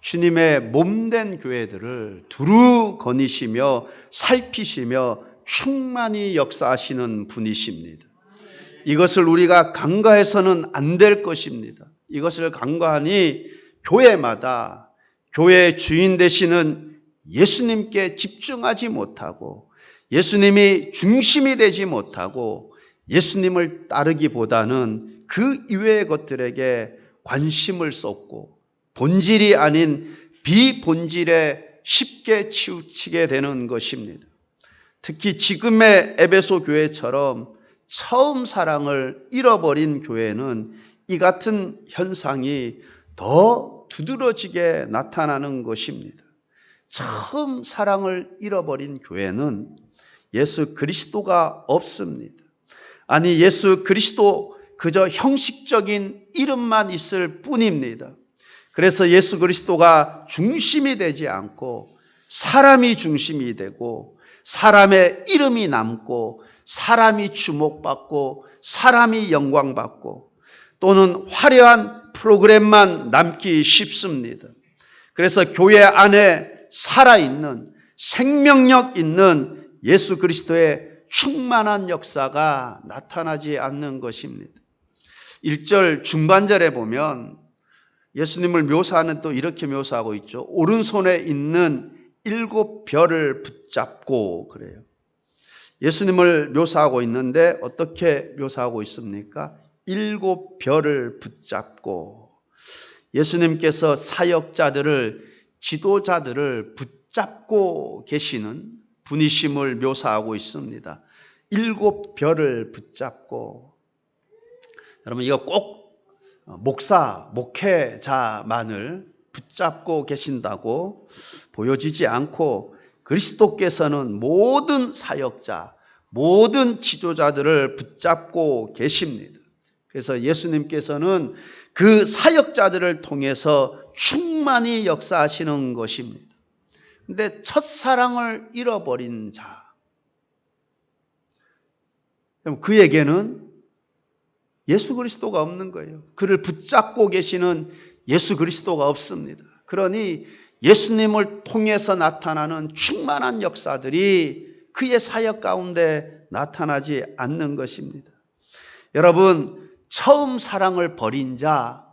주님의 몸된 교회들을 두루 거니시며 살피시며 충만히 역사하시는 분이십니다. 이것을 우리가 간과해서는 안 될 것입니다. 이것을 간과하니 교회마다 교회의 주인 되시는 예수님께 집중하지 못하고 예수님이 중심이 되지 못하고 예수님을 따르기보다는 그 이외의 것들에게 관심을 쏟고 본질이 아닌 비본질에 쉽게 치우치게 되는 것입니다. 특히 지금의 에베소 교회처럼 처음 사랑을 잃어버린 교회는 이 같은 현상이 더 두드러지게 나타나는 것입니다. 처음 사랑을 잃어버린 교회는 예수 그리스도가 없습니다. 아니, 예수 그리스도 그저 형식적인 이름만 있을 뿐입니다. 그래서 예수 그리스도가 중심이 되지 않고 사람이 중심이 되고 사람의 이름이 남고 사람이 주목받고 사람이 영광받고 또는 화려한 프로그램만 남기 쉽습니다. 그래서 교회 안에 살아있는 생명력 있는 예수 그리스도의 충만한 역사가 나타나지 않는 것입니다. 1절 중반절에 보면 예수님을 묘사하는 또 이렇게 묘사하고 있죠. 오른손에 있는 7별을 붙잡고 그래요. 예수님을 묘사하고 있는데 어떻게 묘사하고 있습니까? 7별을 붙잡고 예수님께서 사역자들을 지도자들을 붙잡고 계시는 분이심을 묘사하고 있습니다. 7별을 붙잡고 여러분 이거 꼭 목사, 목회자만을 붙잡고 계신다고 보여지지 않고 그리스도께서는 모든 사역자, 모든 지도자들을 붙잡고 계십니다. 그래서 예수님께서는 그 사역자들을 통해서 충만히 역사하시는 것입니다. 그런데 첫사랑을 잃어버린 자, 그럼 그에게는 예수 그리스도가 없는 거예요. 그를 붙잡고 계시는 예수 그리스도가 없습니다. 그러니 예수님을 통해서 나타나는 충만한 역사들이 그의 사역 가운데 나타나지 않는 것입니다. 여러분, 처음 사랑을 버린 자,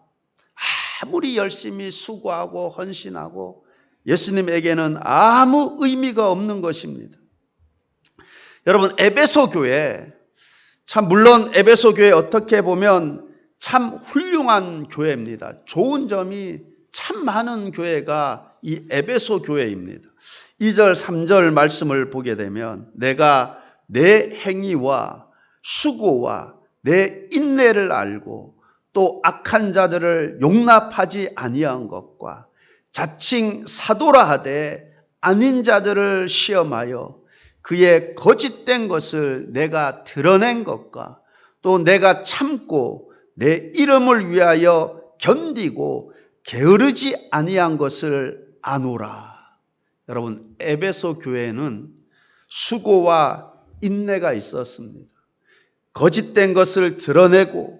아무리 열심히 수고하고 헌신하고 예수님에게는 아무 의미가 없는 것입니다. 여러분, 에베소 교회, 참 물론 에베소 교회 어떻게 보면 참 훌륭한 교회입니다. 좋은 점이 참 많은 교회가 이 에베소 교회입니다. 2절 3절 말씀을 보게 되면 내가 내 행위와 수고와 내 인내를 알고 또 악한 자들을 용납하지 아니한 것과 자칭 사도라 하되 아닌 자들을 시험하여 그의 거짓된 것을 내가 드러낸 것과 또 내가 참고 내 이름을 위하여 견디고 게으르지 아니한 것을 아노라. 여러분, 에베소 교회는 수고와 인내가 있었습니다. 거짓된 것을 드러내고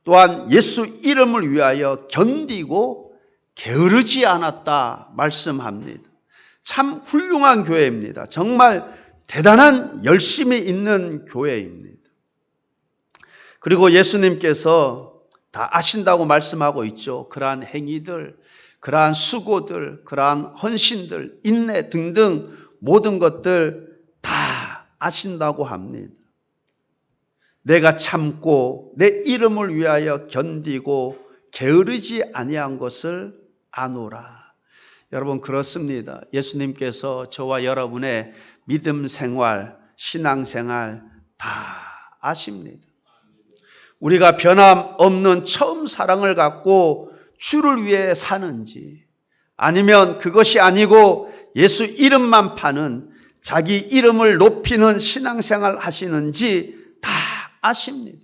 또한 예수 이름을 위하여 견디고 게으르지 않았다 말씀합니다. 참 훌륭한 교회입니다. 정말 대단한 열심이 있는 교회입니다. 그리고 예수님께서 다 아신다고 말씀하고 있죠. 그러한 행위들, 그러한 수고들, 그러한 헌신들, 인내 등등 모든 것들 다 아신다고 합니다. 내가 참고 내 이름을 위하여 견디고 게으르지 아니한 것을 아노라. 여러분 그렇습니다. 예수님께서 저와 여러분의 믿음 생활, 신앙 생활 다 아십니다. 우리가 변함없는 처음 사랑을 갖고 주를 위해 사는지 아니면 그것이 아니고 예수 이름만 파는 자기 이름을 높이는 신앙생활 하시는지 다 아십니다.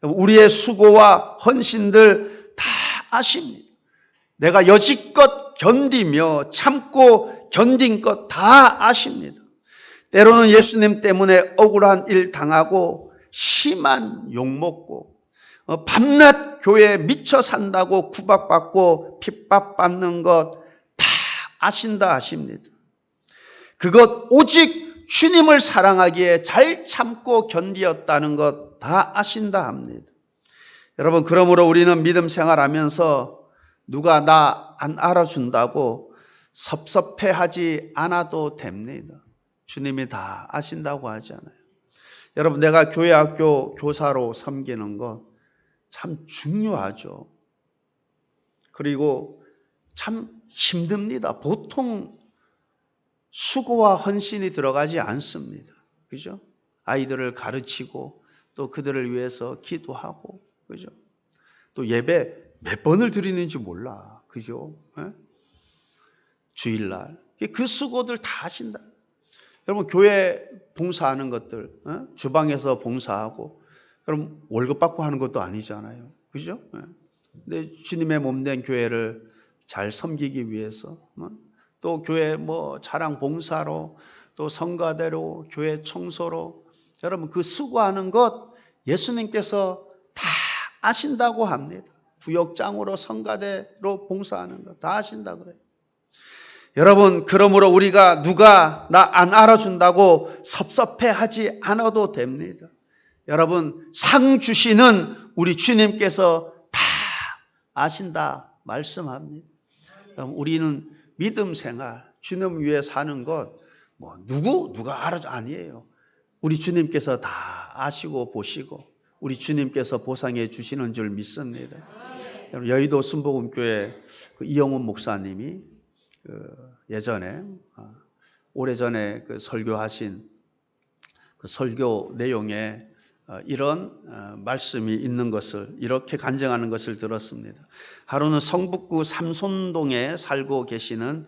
우리의 수고와 헌신들 다 아십니다. 내가 여지껏 견디며 참고 견딘 것 다 아십니다. 때로는 예수님 때문에 억울한 일 당하고 심한 욕먹고 밤낮 교회에 미쳐 산다고 구박받고 핍박받는 것 다 아신다 하십니다. 그것 오직 주님을 사랑하기에 잘 참고 견디었다는 것 다 아신다 합니다. 여러분, 그러므로 우리는 믿음 생활하면서 누가 나 안 알아준다고 섭섭해하지 않아도 됩니다. 주님이 다 아신다고 하잖아요. 여러분, 내가 교회 학교 교사로 섬기는 것 참 중요하죠. 그리고 참 힘듭니다. 보통 수고와 헌신이 들어가지 않습니다. 그죠? 아이들을 가르치고 또 그들을 위해서 기도하고, 그죠? 또 예배 몇 번을 드리는지 몰라. 그죠? 예? 주일날. 그 수고들 다 하신다. 여러분, 교회 봉사하는 것들, 주방에서 봉사하고, 그럼 월급 받고 하는 것도 아니잖아요. 그죠? 근데 주님의 몸된 교회를 잘 섬기기 위해서, 또 교회 차량 봉사로, 또 성가대로, 교회 청소로, 여러분, 그 수고하는 것 예수님께서 다 아신다고 합니다. 구역장으로, 성가대로 봉사하는 것 다 아신다 그래요. 여러분, 그러므로 우리가 누가 나 안 알아준다고 섭섭해하지 않아도 됩니다. 여러분, 상 주시는 우리 주님께서 다 아신다 말씀합니다. 우리는 믿음 생활, 주님 위해 사는 것 누가 알아줘 아니에요. 우리 주님께서 다 아시고 보시고 우리 주님께서 보상해 주시는 줄 믿습니다. 여의도 순복음교회 이영훈 목사님이 예전에 오래전에 설교하신 그 설교 내용에 이런 말씀이 있는 것을 이렇게 간증하는 것을 들었습니다. 하루는 성북구 삼손동에 살고 계시는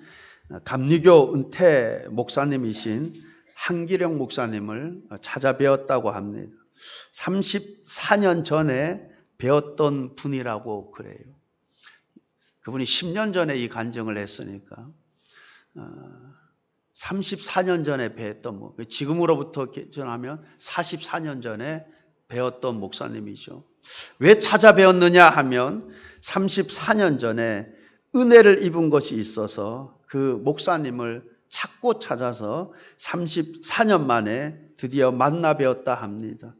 감리교 은퇴 목사님이신 한기령 목사님을 찾아뵈었다고 합니다. 34년 전에 배웠던 분이라고 그래요. 그분이 10년 전에 이 간증을 했으니까 34년 전에 배웠던 지금으로부터 전하면 44년 전에 배웠던 목사님이죠. 왜 찾아뵈었느냐 하면 34년 전에 은혜를 입은 것이 있어서 그 목사님을 찾고 찾아서 34년 만에 드디어 만나 뵈었다 합니다.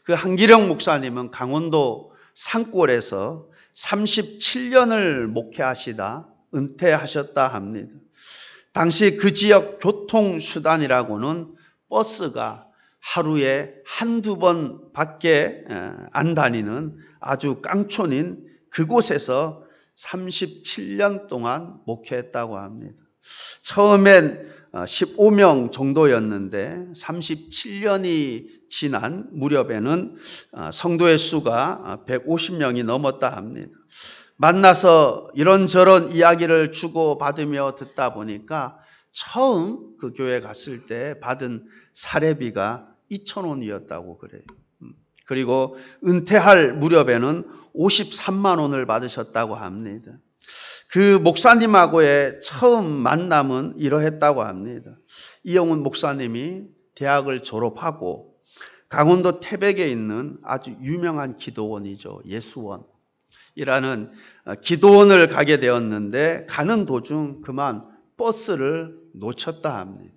그 한기령 목사님은 강원도 산골에서 37년을 목회하시다 은퇴하셨다 합니다. 당시 그 지역 교통수단이라고는 버스가 하루에 한두 번 밖에 안 다니는 아주 깡촌인 그곳에서 37년 동안 목회했다고 합니다. 처음엔 15명 정도였는데 37년이 지난 무렵에는 성도의 수가 150명이 넘었다 합니다. 만나서 이런저런 이야기를 주고받으며 듣다 보니까 처음 그 교회 갔을 때 받은 사례비가 2,000원이었다고 그래요. 그리고 은퇴할 무렵에는 53만 원을 받으셨다고 합니다. 그 목사님하고의 처음 만남은 이러했다고 합니다. 이영훈 목사님이 대학을 졸업하고 강원도 태백에 있는 아주 유명한 기도원이죠. 예수원이라는 기도원을 가게 되었는데 가는 도중 그만 버스를 놓쳤다 합니다.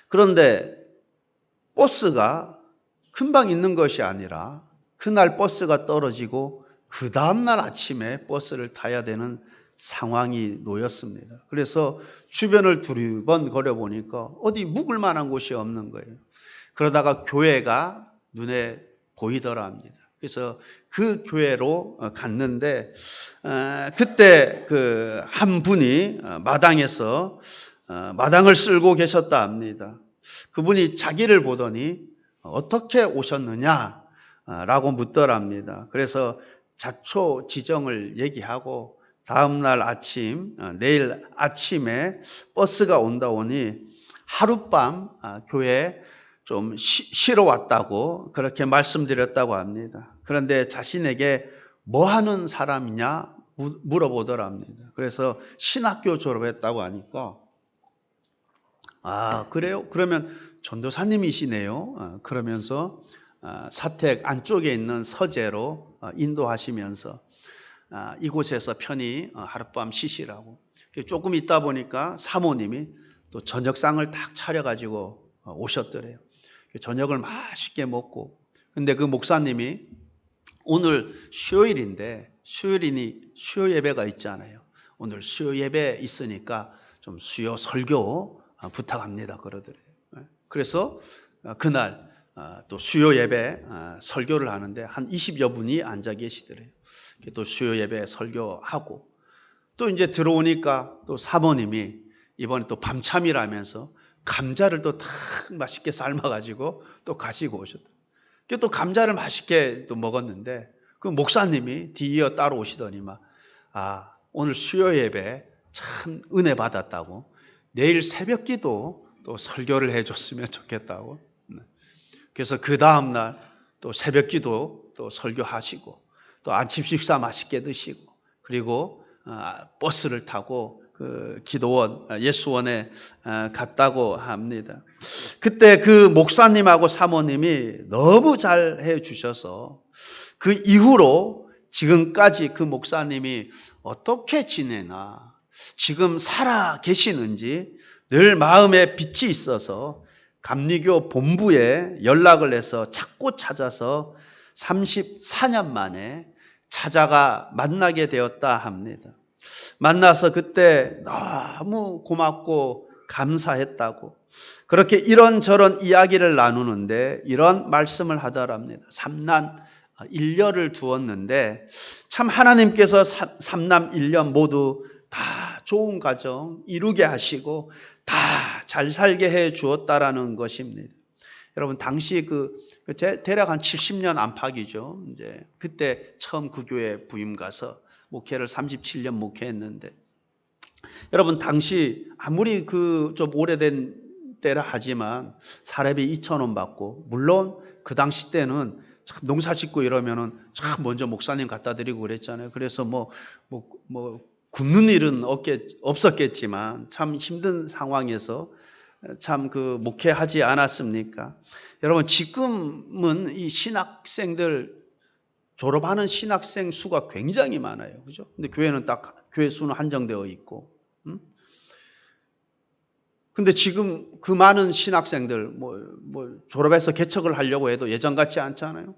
그런데 버스가 금방 있는 것이 아니라 그날 버스가 떨어지고 그 다음날 아침에 버스를 타야 되는 상황이 놓였습니다. 그래서 주변을 두리번거려 보니까 어디 묵을 만한 곳이 없는 거예요. 그러다가 교회가 눈에 보이더라 합니다. 그래서 그 교회로 갔는데 그때 그 한 분이 마당에서 마당을 쓸고 계셨다 합니다. 그분이 자기를 보더니 어떻게 오셨느냐라고 묻더랍니다. 그래서 자초 지정을 얘기하고 다음날 아침 내일 아침에 버스가 온다 오니 하룻밤 교회에 좀 쉬러 왔다고 그렇게 말씀드렸다고 합니다. 그런데 자신에게 뭐 하는 사람이냐 물어보더랍니다. 그래서 신학교 졸업했다고 하니까 아 그래요? 그러면 전도사님이시네요. 그러면서 사택 안쪽에 있는 서재로 인도하시면서 이곳에서 편히 하룻밤 쉬시라고. 조금 있다 보니까 사모님이 또 저녁상을 딱 차려가지고 오셨더래요. 저녁을 맛있게 먹고. 근데 그 목사님이 오늘 수요일인데 수요일이니 수요 예배가 있잖아요. 오늘 수요 예배 있으니까 좀 수요 설교 부탁합니다. 그러더래요. 그래서 그날 또 수요 예배 설교를 하는데 한 20여 분이 앉아 계시더래요. 또 수요 예배 설교하고 또 이제 들어오니까 또 사모님이 이번에 또 밤참이라면서 감자를 또 탁 맛있게 삶아가지고 또 가지고 오셨다. 또 감자를 맛있게 또 먹었는데 그 목사님이 뒤이어 따로 오시더니만 오늘 수요 예배 참 은혜 받았다고 내일 새벽기도 또 설교를 해줬으면 좋겠다고. 그래서 그 다음날 또 새벽기도 또 설교하시고 또 아침 식사 맛있게 드시고 그리고 버스를 타고 그 기도원 예수원에 갔다고 합니다. 그때 그 목사님하고 사모님이 너무 잘 해주셔서 그 이후로 지금까지 그 목사님이 어떻게 지내나 지금 살아 계시는지 늘 마음에 빛이 있어서 감리교 본부에 연락을 해서 찾고 찾아서 34년 만에 찾아가 만나게 되었다 합니다. 만나서 그때 너무 고맙고 감사했다고 그렇게 이런저런 이야기를 나누는데 이런 말씀을 하더랍니다. 삼남 일녀를 두었는데 참 하나님께서 삼남 일녀 모두 다 좋은 가정 이루게 하시고 다 잘 살게 해 주었다라는 것입니다. 여러분 당시 대략 한 70년 안팎이죠. 이제 그때 처음 그 교회 부임 가서 목회를 37년 목회했는데 여러분 당시 아무리 좀 오래된 때라 하지만 사례비 2,000원 받고 물론 그 당시 때는 참 농사 짓고 이러면은 참 먼저 목사님 갖다 드리고 그랬잖아요. 그래서 굶는 일은 없었겠지만 참 힘든 상황에서 참 목회하지 않았습니까? 여러분 지금은 이 신학생들 졸업하는 신학생 수가 굉장히 많아요. 그죠? 근데 교회는 딱 교회 수는 한정되어 있고. 근데 지금 그 많은 신학생들 졸업해서 개척을 하려고 해도 예전 같지 않잖아요.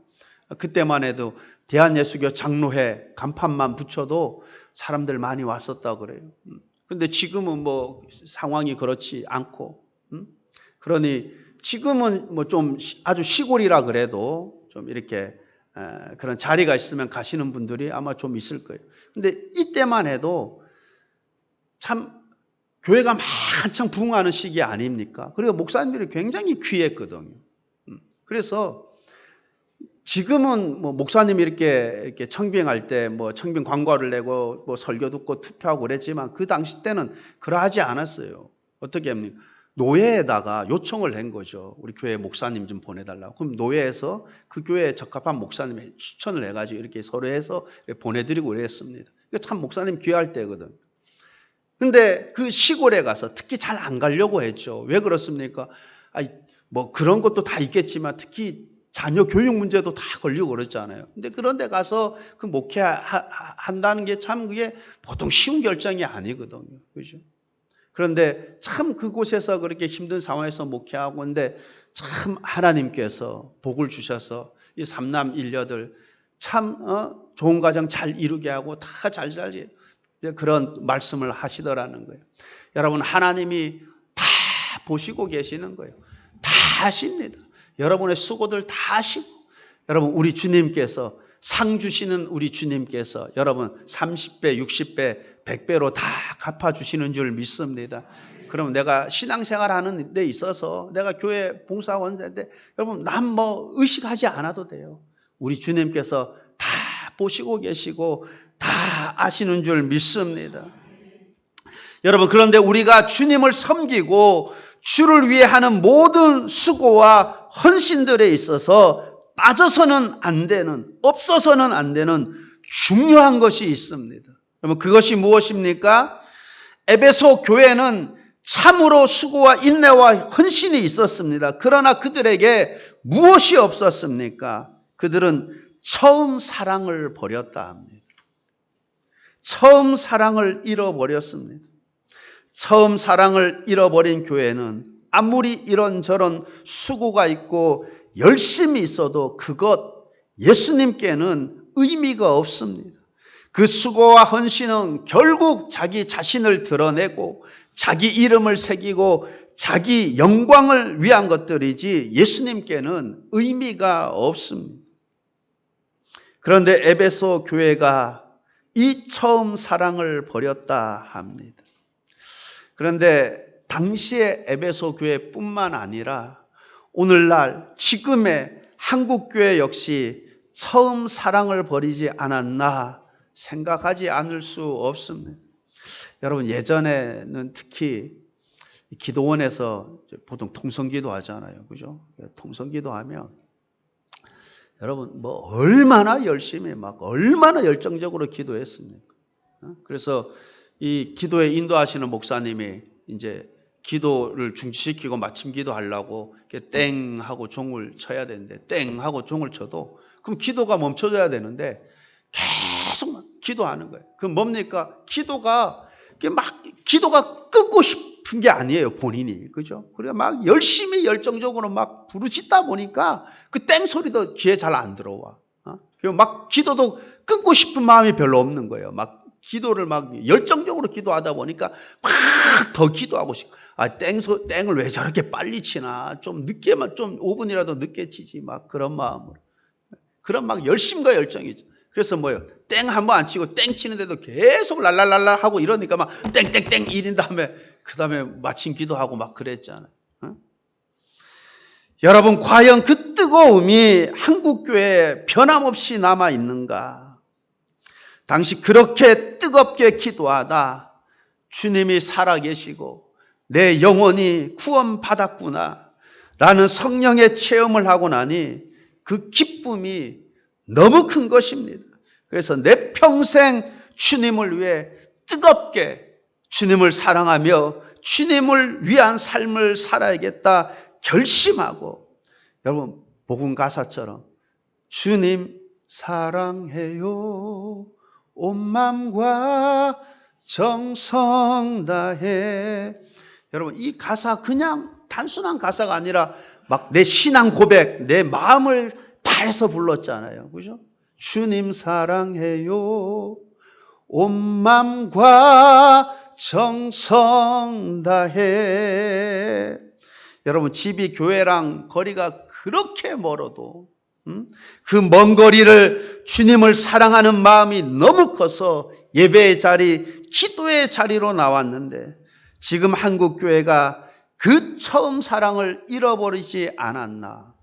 그때만 해도 대한예수교 장로회 간판만 붙여도 사람들 많이 왔었다고 그래요. 근데 지금은 상황이 그렇지 않고, 그러니 지금은 좀 아주 시골이라 그래도 좀 이렇게 그런 자리가 있으면 가시는 분들이 아마 좀 있을 거예요. 근데 이때만 해도 참 교회가 한창 부흥하는 시기 아닙니까? 그리고 목사님들이 굉장히 귀했거든요. 그래서 지금은 목사님이 이렇게 청빙할 때 청빙 광고를 내고 설교 듣고 투표하고 그랬지만 그 당시 때는 그러하지 않았어요. 어떻게 합니까? 노예에다가 요청을 한 거죠. 우리 교회 목사님 좀 보내달라고. 그럼 노예에서 그 교회에 적합한 목사님이 추천을 해가지고 이렇게 서로 해서 보내드리고 그랬습니다. 참 목사님 귀할 때거든. 근데 그 시골에 가서 특히 잘 안 가려고 했죠. 왜 그렇습니까? 그런 것도 다 있겠지만 특히 자녀 교육 문제도 다 걸리고 그랬잖아요. 근데 그런 데 가서 그 목회한다는 게 참 그게 보통 쉬운 결정이 아니거든요. 그죠? 그런데 참 그곳에서 그렇게 힘든 상황에서 목회하고 근데 참 하나님께서 복을 주셔서 이 삼남 일녀들 참 좋은 가정 잘 이루게 하고 다 잘 살지 그런 말씀을 하시더라는 거예요. 여러분 하나님이 다 보시고 계시는 거예요. 다 아십니다. 여러분의 수고들 다 아시고 여러분 우리 주님께서 상 주시는 우리 주님께서 여러분 30배, 60배, 100배로 다 갚아주시는 줄 믿습니다. 그럼 내가 신앙생활 하는 데 있어서 내가 교회 봉사원인데 여러분 난 의식하지 않아도 돼요. 우리 주님께서 다 보시고 계시고 다 아시는 줄 믿습니다. 여러분 그런데 우리가 주님을 섬기고 주를 위해 하는 모든 수고와 헌신들에 있어서 빠져서는 안 되는, 없어서는 안 되는 중요한 것이 있습니다. 여러분 그것이 무엇입니까? 에베소 교회는 참으로 수고와 인내와 헌신이 있었습니다. 그러나 그들에게 무엇이 없었습니까? 그들은 처음 사랑을 버렸다 합니다. 처음 사랑을 잃어버렸습니다. 처음 사랑을 잃어버린 교회는 아무리 이런저런 수고가 있고 열심히 있어도 그것 예수님께는 의미가 없습니다. 그 수고와 헌신은 결국 자기 자신을 드러내고 자기 이름을 새기고 자기 영광을 위한 것들이지 예수님께는 의미가 없습니다. 그런데 에베소 교회가 이 처음 사랑을 버렸다 합니다. 그런데 당시의 에베소 교회뿐만 아니라 오늘날 지금의 한국교회 역시 처음 사랑을 버리지 않았나 생각하지 않을 수 없습니다. 여러분, 예전에는 특히 기도원에서 보통 통성기도 하잖아요. 그죠? 통성기도 하면 여러분 뭐 얼마나 열심히 막 얼마나 열정적으로 기도했습니까? 그래서 이 기도에 인도하시는 목사님이 이제 기도를 중지시키고 마침 기도하려고 땡 하고 종을 쳐야 되는데 땡 하고 종을 쳐도 그럼 기도가 멈춰져야 되는데 계속 막 기도하는 거예요. 그 뭡니까? 기도가 끊고 싶은 게 아니에요, 본인이. 그죠? 그러니까 막 열심히 열정적으로 막 부르짖다 보니까 그 땡 소리도 귀에 잘 안 들어와. 그리고 막 기도도 끊고 싶은 마음이 별로 없는 거예요. 막 기도를 막 열정적으로 기도하다 보니까 막 더 기도하고 싶고, 땡을 왜 저렇게 빨리 치나? 좀 늦게만, 좀 5분이라도 늦게 치지. 막 그런 마음으로. 그런 막 열심과 열정이죠. 그래서 뭐예요? 땡 한 번 안 치고 땡 치는데도 계속 랄랄랄라 하고 이러니까 막 땡땡땡 이린 다음에 그 다음에 마침 기도하고 막 그랬잖아요. 여러분, 과연 그 뜨거움이 한국교회에 변함없이 남아 있는가? 당시 그렇게 뜨겁게 기도하다 주님이 살아계시고 내 영혼이 구원받았구나 라는 성령의 체험을 하고 나니 그 기쁨이 너무 큰 것입니다. 그래서 내 평생 주님을 위해 뜨겁게 주님을 사랑하며 주님을 위한 삶을 살아야겠다 결심하고, 여러분 복음 가사처럼 주님 사랑해요 온 마음과 정성 다해. 여러분 이 가사 그냥 단순한 가사가 아니라 막 내 신앙 고백, 내 마음을 다해서 불렀잖아요. 그죠? 주님 사랑해요 온 마음과 정성 다해. 여러분 집이 교회랑 거리가 그렇게 멀어도 그 먼 거리를 주님을 사랑하는 마음이 너무 커서 예배의 자리, 기도의 자리로 나왔는데 지금 한국교회가 그 처음 사랑을 잃어버리지 않았나?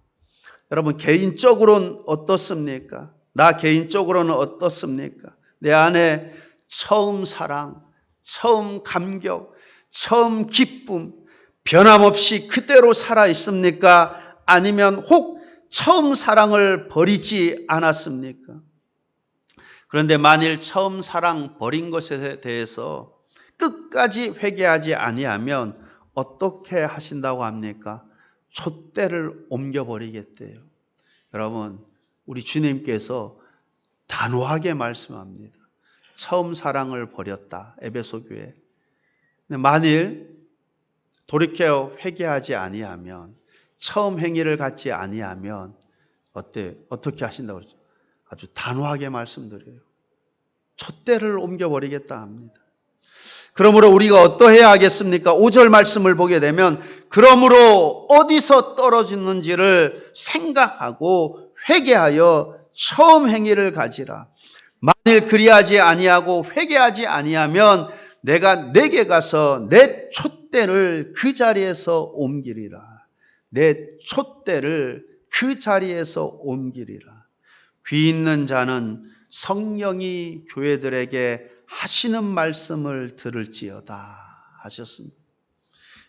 여러분 개인적으로는 어떻습니까? 나 개인적으로는 어떻습니까? 내 안에 처음 사랑, 처음 감격, 처음 기쁨 변함없이 그대로 살아 있습니까? 아니면 혹 처음 사랑을 버리지 않았습니까? 그런데 만일 처음 사랑 버린 것에 대해서 끝까지 회개하지 아니하면 어떻게 하신다고 합니까? 촛대를 옮겨버리겠대요. 여러분, 우리 주님께서 단호하게 말씀합니다. 처음 사랑을 버렸다, 에베소 교회. 만일 돌이켜 회개하지 아니하면, 처음 행위를 갖지 아니하면 어떻게 하신다고 그러죠? 아주 단호하게 말씀드려요. 촛대를 옮겨버리겠다 합니다. 그러므로 우리가 어떠해야 하겠습니까? 5절 말씀을 보게 되면 그러므로 어디서 떨어지는지를 생각하고 회개하여 처음 행위를 가지라. 만일 그리하지 아니하고 회개하지 아니하면 내가 내게 가서 내 촛대를 그 자리에서 옮기리라. 내 촛대를 그 자리에서 옮기리라. 귀 있는 자는 성령이 교회들에게 하시는 말씀을 들을지어다 하셨습니다.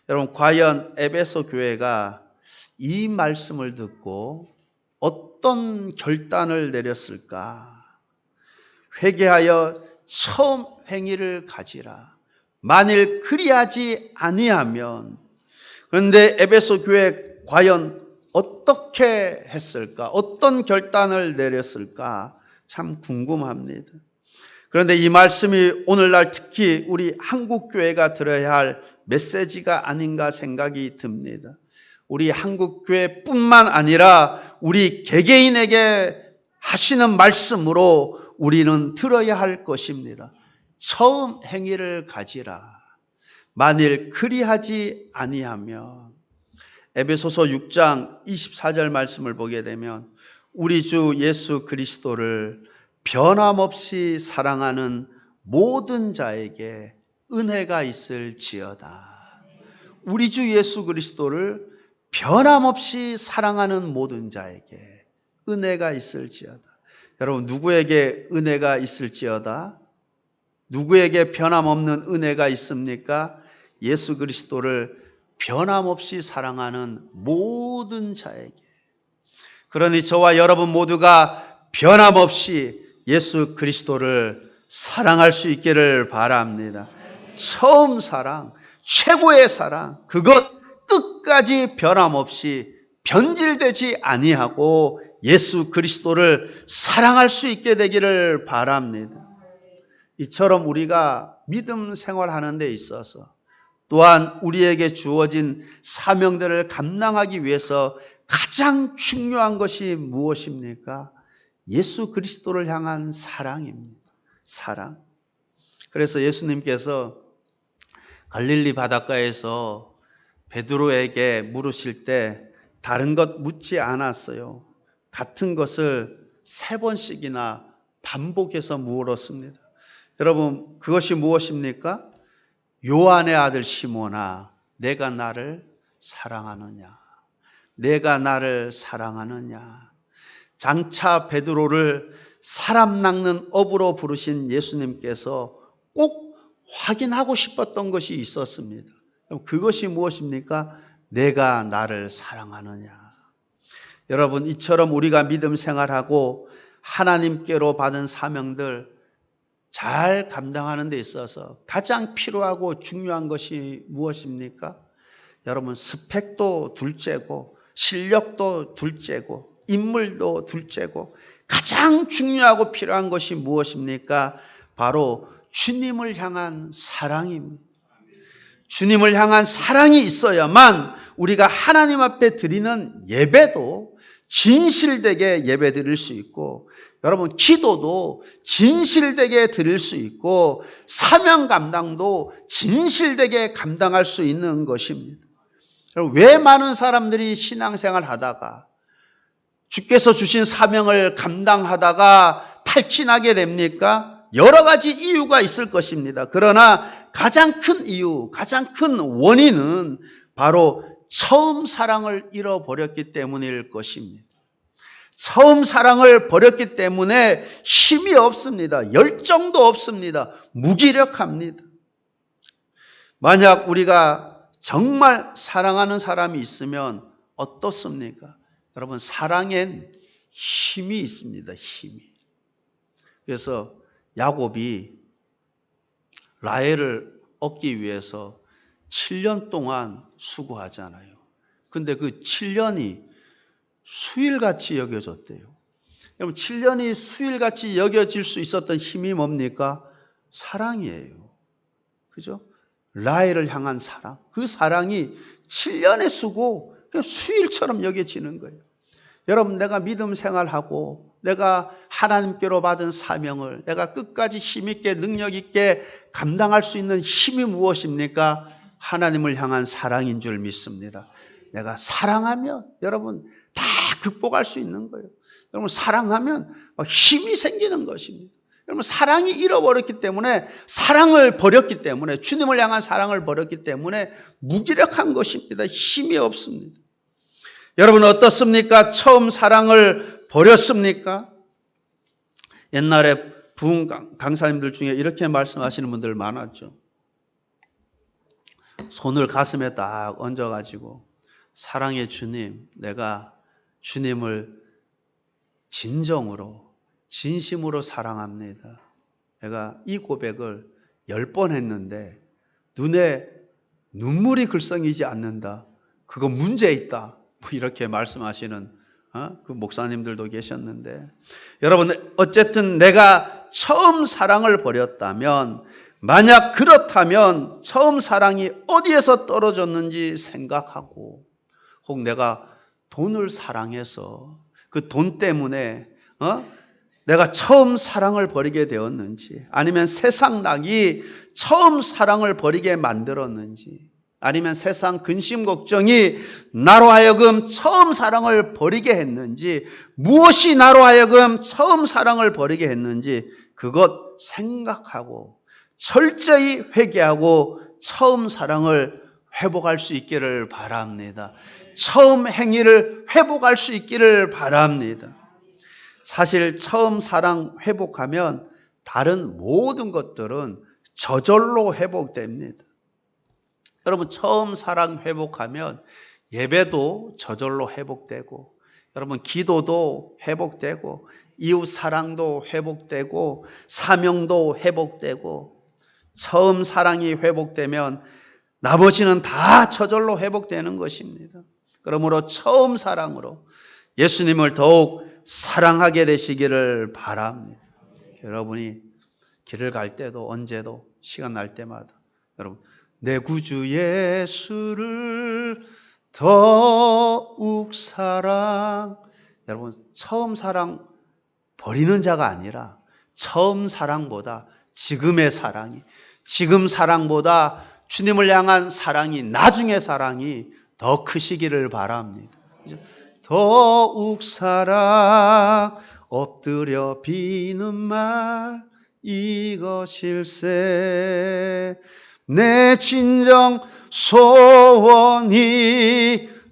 여러분 과연 에베소 교회가 이 말씀을 듣고 어떤 결단을 내렸을까? 회개하여 처음 행위를 가지라. 만일 그리하지 아니하면. 그런데 에베소 교회 과연 어떻게 했을까? 어떤 결단을 내렸을까? 참 궁금합니다. 그런데 이 말씀이 오늘날 특히 우리 한국교회가 들어야 할 메시지가 아닌가 생각이 듭니다. 우리 한국교회뿐만 아니라 우리 개개인에게 하시는 말씀으로 우리는 들어야 할 것입니다. 처음 행위를 가지라. 만일 그리하지 아니하면, 에베소서 6장 24절 말씀을 보게 되면 우리 주 예수 그리스도를 변함없이 사랑하는 모든 자에게 은혜가 있을지어다. 우리 주 예수 그리스도를 변함없이 사랑하는 모든 자에게 은혜가 있을지어다. 여러분, 누구에게 은혜가 있을지어다? 누구에게 변함없는 은혜가 있습니까? 예수 그리스도를 변함없이 사랑하는 모든 자에게. 그러니 저와 여러분 모두가 변함없이 예수 그리스도를 사랑할 수 있기를 바랍니다. 처음 사랑, 최고의 사랑, 그것 끝까지 변함없이 변질되지 아니하고 예수 그리스도를 사랑할 수 있게 되기를 바랍니다. 이처럼 우리가 믿음 생활하는 데 있어서 또한 우리에게 주어진 사명들을 감당하기 위해서 가장 중요한 것이 무엇입니까? 예수 그리스도를 향한 사랑입니다. 사랑. 그래서 예수님께서 갈릴리 바닷가에서 베드로에게 물으실 때 다른 것 묻지 않았어요. 같은 것을 3번씩이나 반복해서 물었습니다. 여러분, 그것이 무엇입니까? 요한의 아들 시몬아, 내가 나를 사랑하느냐? 내가 나를 사랑하느냐? 장차 베드로를 사람 낚는 어부로 부르신 예수님께서 꼭 확인하고 싶었던 것이 있었습니다. 그것이 무엇입니까? 내가 나를 사랑하느냐? 여러분, 이처럼 우리가 믿음 생활하고 하나님께로 받은 사명들 잘 감당하는 데 있어서 가장 필요하고 중요한 것이 무엇입니까? 여러분, 스펙도 둘째고 실력도 둘째고 인물도 둘째고 가장 중요하고 필요한 것이 무엇입니까? 바로 주님을 향한 사랑입니다. 주님을 향한 사랑이 있어야만 우리가 하나님 앞에 드리는 예배도 진실되게 예배 드릴 수 있고, 여러분, 기도도 진실되게 드릴 수 있고, 사명 감당도 진실되게 감당할 수 있는 것입니다. 왜 많은 사람들이 신앙생활 하다가 주께서 주신 사명을 감당하다가 탈진하게 됩니까? 여러 가지 이유가 있을 것입니다. 그러나 가장 큰 이유, 가장 큰 원인은 바로 처음 사랑을 잃어버렸기 때문일 것입니다. 처음 사랑을 버렸기 때문에 힘이 없습니다. 열정도 없습니다. 무기력합니다. 만약 우리가 정말 사랑하는 사람이 있으면 어떻습니까? 여러분, 사랑엔 힘이 있습니다. 힘이. 그래서 야곱이 라헬을 얻기 위해서 7년 동안 수고하잖아요. 근데 그 7년이 수일같이 여겨졌대요. 여러분, 7년이 수일같이 여겨질 수 있었던 힘이 뭡니까? 사랑이에요. 그죠? 라헬을 향한 사랑. 그 사랑이 7년의 수고, 그냥 수일처럼 여겨지는 거예요. 여러분, 내가 믿음 생활하고 내가 하나님께로 받은 사명을 내가 끝까지 힘있게 능력있게 감당할 수 있는 힘이 무엇입니까? 하나님을 향한 사랑인 줄 믿습니다. 내가 사랑하면 여러분 다 극복할 수 있는 거예요. 여러분, 사랑하면 힘이 생기는 것입니다. 여러분, 사랑이 잃어버렸기 때문에, 사랑을 버렸기 때문에, 주님을 향한 사랑을 버렸기 때문에 무기력한 것입니다. 힘이 없습니다. 여러분, 어떻습니까? 처음 사랑을 버렸습니까? 옛날에 부흥 강사님들 중에 이렇게 말씀하시는 분들 많았죠. 손을 가슴에 딱 얹어가지고, 사랑의 주님, 내가 주님을 진정으로, 진심으로 사랑합니다. 내가 이 고백을 10번 했는데 눈에 눈물이 글썽이지 않는다. 그거 문제 있다. 뭐 이렇게 말씀하시는 그 목사님들도 계셨는데, 여러분 어쨌든 내가 처음 사랑을 버렸다면, 만약 그렇다면 처음 사랑이 어디에서 떨어졌는지 생각하고, 혹 내가 돈을 사랑해서 그 돈 때문에 내가 처음 사랑을 버리게 되었는지, 아니면 세상 낙이 처음 사랑을 버리게 만들었는지, 아니면 세상 근심 걱정이 나로 하여금 처음 사랑을 버리게 했는지, 무엇이 나로 하여금 처음 사랑을 버리게 했는지 그것 생각하고 철저히 회개하고 처음 사랑을 회복할 수 있기를 바랍니다. 처음 행위를 회복할 수 있기를 바랍니다. 사실 처음 사랑 회복하면 다른 모든 것들은 저절로 회복됩니다. 여러분 처음 사랑 회복하면 예배도 저절로 회복되고, 여러분 기도도 회복되고, 이웃 사랑도 회복되고, 사명도 회복되고, 처음 사랑이 회복되면 나머지는 다 저절로 회복되는 것입니다. 그러므로 처음 사랑으로 예수님을 더욱 사랑하게 되시기를 바랍니다. 여러분이 길을 갈 때도 언제도 시간 날 때마다 여러분 내 구주 예수를 더욱 사랑, 여러분 처음 사랑 버리는 자가 아니라 처음 사랑보다 지금의 사랑이, 지금 사랑보다 주님을 향한 사랑이, 나중의 사랑이 더 크시기를 바랍니다. 더욱 사랑 엎드려 비는 말 이것일세, 내 진정 소원이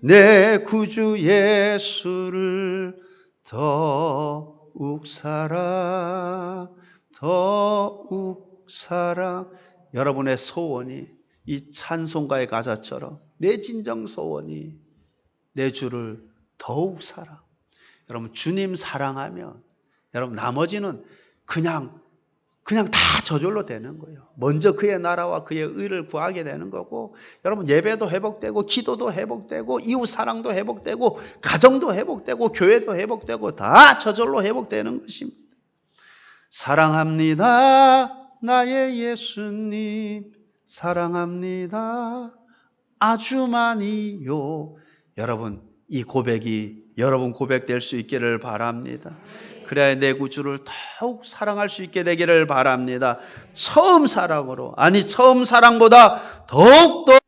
내 구주 예수를 더욱 사랑, 더욱 사랑. 여러분의 소원이 이 찬송가의 가사처럼 내 진정 소원이 내 주를 더욱 사랑. 여러분 주님 사랑하면 여러분 나머지는 그냥 다 저절로 되는 거예요. 먼저 그의 나라와 그의 의를 구하게 되는 거고, 여러분 예배도 회복되고, 기도도 회복되고, 이웃 사랑도 회복되고, 가정도 회복되고, 교회도 회복되고, 다 저절로 회복되는 것입니다. 사랑합니다 나의 예수님, 사랑합니다 아주 많이요. 여러분 이 고백이 여러분 고백될 수 있기를 바랍니다. 그래야 내 구주를 더욱 사랑할 수 있게 되기를 바랍니다. 처음 사랑으로, 아니 처음 사랑보다 더욱더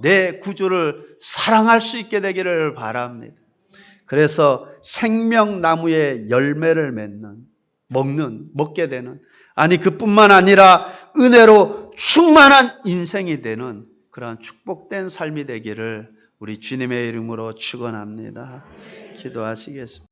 내 구주를 사랑할 수 있게 되기를 바랍니다. 그래서 생명나무의 열매를 먹게 되는, 아니 그뿐만 아니라 은혜로 충만한 인생이 되는 그러한 축복된 삶이 되기를 우리 주님의 이름으로 축원합니다. 기도하시겠습니다.